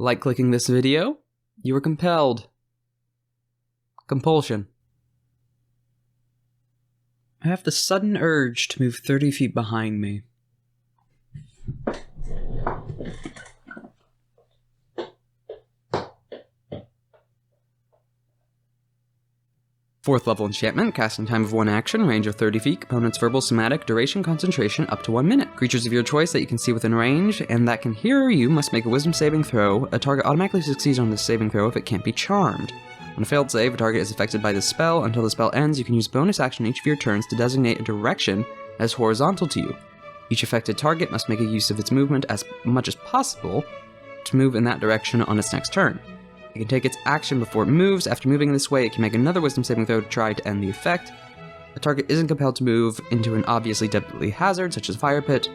Like clicking this video? You were compelled. Compulsion. I have the sudden urge to move 30 feet behind me. Fourth level enchantment, casting time of 1 action, range of 30 feet, components verbal, somatic, duration, concentration, up to 1 minute. Creatures of your choice that you can see within range and that can hear you must make a wisdom saving throw. A target automatically succeeds on this saving throw if it can't be charmed. On a failed save, a target is affected by this spell. Until the spell ends, you can use bonus action each of your turns to designate a direction as horizontal to you. Each affected target must make a use of its movement as much as possible to move in that direction on its next turn. It can take its action before it moves. After moving this way, it can make another wisdom saving throw to try to end the effect. A target isn't compelled to move into an obviously deadly hazard, such as a fire pit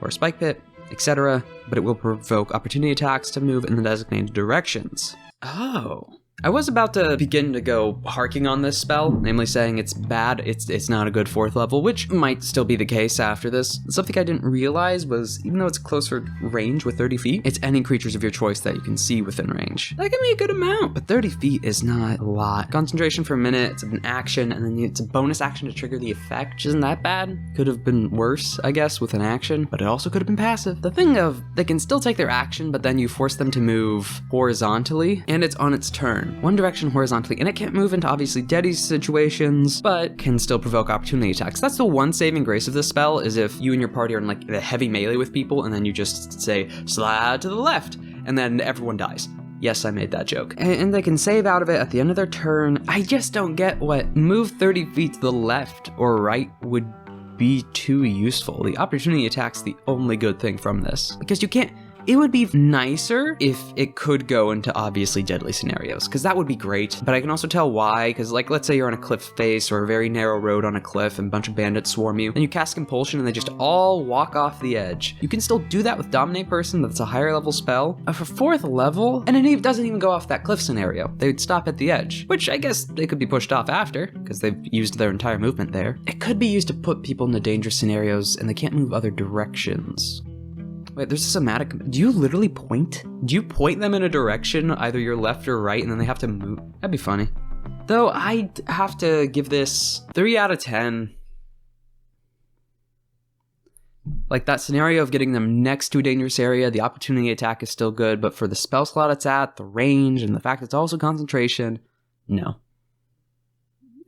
or a spike pit, etc., but it will provoke opportunity attacks to move in the designated directions. Oh. I was about to begin to go harking on this spell, namely saying it's bad, it's not a good 4th level, which might still be the case after this. Something I didn't realize was, even though it's closer range with 30 feet, it's any creatures of your choice that you can see within range. That can be a good amount, but 30 feet is not a lot. Concentration for a minute, it's an action, and then it's a bonus action to trigger the effect, which isn't that bad. Could have been worse, I guess, with an action, but it also could have been passive. The thing of, they can still take their action, but then you force them to move horizontally, and it's on its turn. One direction horizontally, and it can't move into obviously deady situations, but can still provoke opportunity attacks. That's the one saving grace of this spell, is if you and your party are in like the heavy melee with people, and then you just say, slide to the left, and then everyone dies. Yes, I made that joke. And they can save out of it at the end of their turn. I just don't get what move 30 feet to the left or right would be too useful. The opportunity attack's the only good thing from this, because you can't. It would be nicer if it could go into obviously deadly scenarios, because that would be great, but I can also tell why, because like, let's say you're on a cliff face or a very narrow road on a cliff and a bunch of bandits swarm you, and you cast Compulsion and they just all walk off the edge. You can still do that with Dominate Person, that's a higher level spell. For 4th level, and it doesn't even go off that cliff scenario. They would stop at the edge, which I guess they could be pushed off after, because they've used their entire movement there. It could be used to put people into dangerous scenarios and they can't move other directions. Wait, there's a somatic. Do you literally point? Do you point them in a direction, either your left or right, and then they have to move? That'd be funny. Though I'd have to give this 3 out of 10. Like that scenario of getting them next to a dangerous area, the opportunity attack is still good, but for the spell slot it's at, the range, and the fact it's also concentration, no.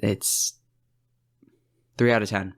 It's 3 out of 10.